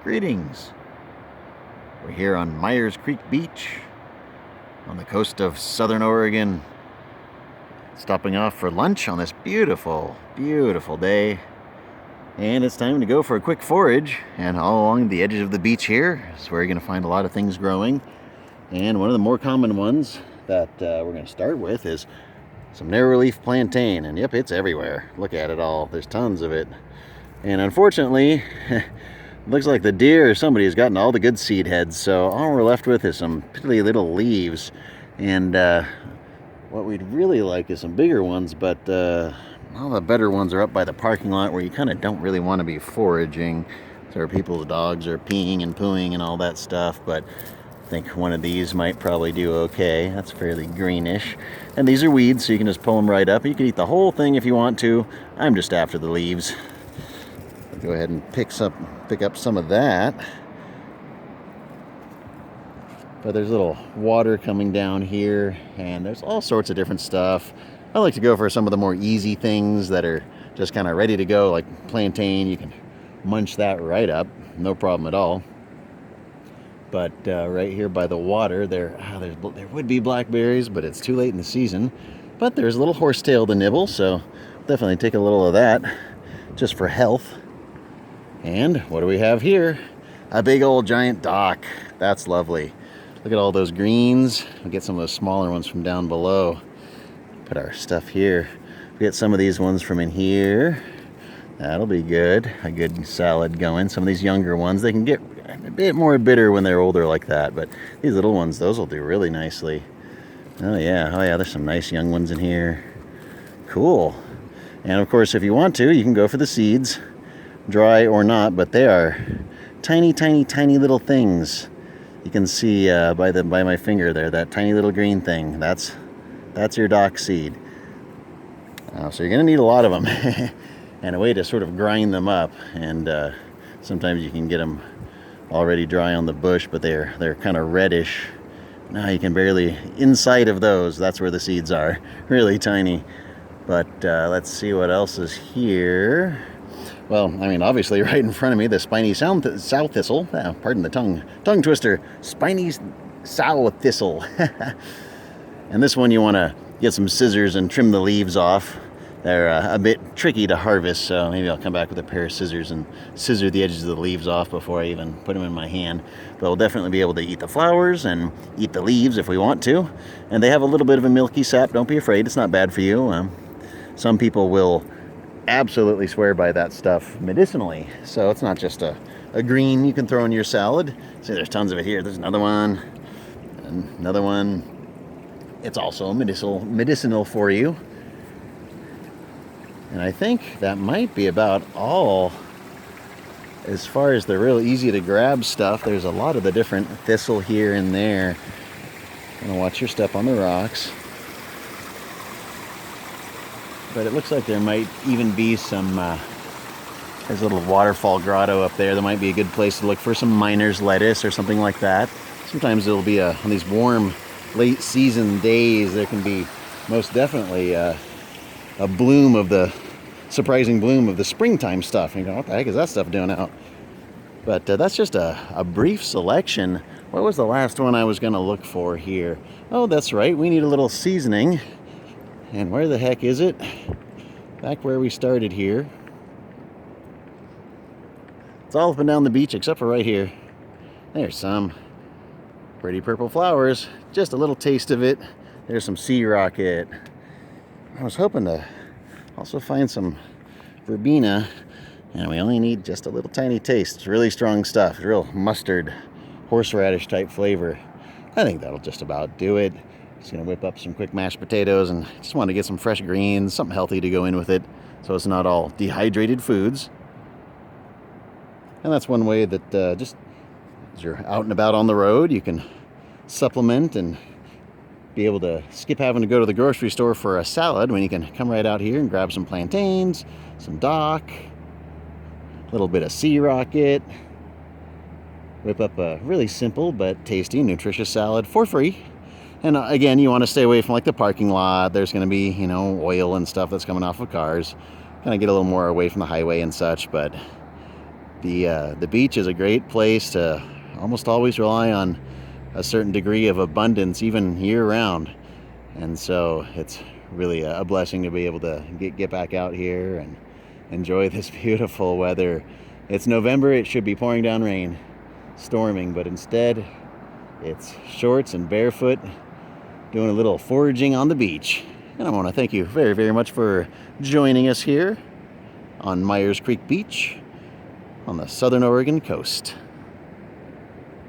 Greetings. We're here on Myers Creek Beach on the coast of southern Oregon, stopping off for lunch on this beautiful, beautiful day. And it's time to go for a quick forage. And all along the edges of the beach here is where you're going to find a lot of things growing. And one of the more common ones that we're going to start with is some narrowleaf plantain. And yep, it's everywhere. Look at it all. There's tons of it. And unfortunately, looks like the deer or somebody has gotten all the good seed heads, so all we're left with is some piddly little leaves. And what we'd really like is some bigger ones, but all the better ones are up by the parking lot where you kind of don't really want to be foraging. So where people's dogs are peeing and pooing and all that stuff, but I think one of these might probably do okay. That's fairly greenish. And these are weeds, so you can just pull them right up. You can eat the whole thing if you want to. I'm just after the leaves. Go ahead and pick up some of that. But there's a little water coming down here, and there's all sorts of different stuff. I like to go for some of the more easy things that are just kind of ready to go, like plantain. You can munch that right up, no problem at all. But right here by the water, there would be blackberries, but it's too late in the season. But there's a little horsetail to nibble, so definitely take a little of that just for health. And what do we have here? A big old giant dock. That's lovely. Look at all those greens. We'll get some of those smaller ones from down below. Put our stuff here. We get some of these ones from in here. That'll be good. A good salad going. Some of these younger ones, they can get a bit more bitter when they're older like that. But these little ones, those will do really nicely. Oh yeah, there's some nice young ones in here. Cool. And of course, if you want to, you can go for the seeds. Dry or not, but they are tiny, tiny, tiny little things. You can see by my finger there, that tiny little green thing. That's your dock seed. So you're going to need a lot of them, and a way to sort of grind them up. And sometimes you can get them already dry on the bush, but they're kind of reddish. Now you can barely inside of those. That's where the seeds are, really tiny. But let's see what else is here. Well, I mean, obviously, right in front of me, the spiny sowthistle. Pardon the tongue twister. Spiny sowthistle. And this one, you want to get some scissors and trim the leaves off. They're a bit tricky to harvest, so maybe I'll come back with a pair of scissors and scissor the edges of the leaves off before I even put them in my hand. But we'll definitely be able to eat the flowers and eat the leaves if we want to. And they have a little bit of a milky sap. Don't be afraid. It's not bad for you. Some people will absolutely swear by that stuff medicinally, so it's not just a green you can throw in your salad. See, there's tons of it here. There's another one, it's also medicinal for you. And I think that might be about all as far as the real easy to grab stuff. There's a lot of the different thistle here and there. Gonna watch your step on the rocks. But it looks like there might even be some, there's a little waterfall grotto up there. That might be a good place to look for some miner's lettuce or something like that. Sometimes it'll be on these warm, late season days, there can be most definitely a surprising bloom of the springtime stuff. And you go, what the heck is that stuff doing out? But that's just a brief selection. What was the last one I was going to look for here? Oh, that's right. We need a little seasoning. And where the heck is it? Back where we started here. It's all up and down the beach except for right here. There's some pretty purple flowers. Just a little taste of it. There's some sea rocket. I was hoping to also find some verbena. And we only need just a little tiny taste. It's really strong stuff. It's real mustard, horseradish type flavor. I think that'll just about do it. Just gonna whip up some quick mashed potatoes, and just want to get some fresh greens, something healthy to go in with it, so it's not all dehydrated foods. And that's one way that just as you're out and about on the road, you can supplement and be able to skip having to go to the grocery store for a salad when you can come right out here and grab some plantains, some dock, a little bit of sea rocket, whip up a really simple but tasty, nutritious salad for free. And again, you want to stay away from like the parking lot. There's going to be, oil and stuff that's coming off of cars. Kind of get a little more away from the highway and such, but The beach is a great place to almost always rely on a certain degree of abundance, even year-round. And so it's really a blessing to be able to get back out here and enjoy this beautiful weather. It's November, it should be pouring down rain, storming, but instead it's shorts and barefoot doing a little foraging on the beach. And I want to thank you very, very much for joining us here on Myers Creek Beach on the Southern Oregon coast.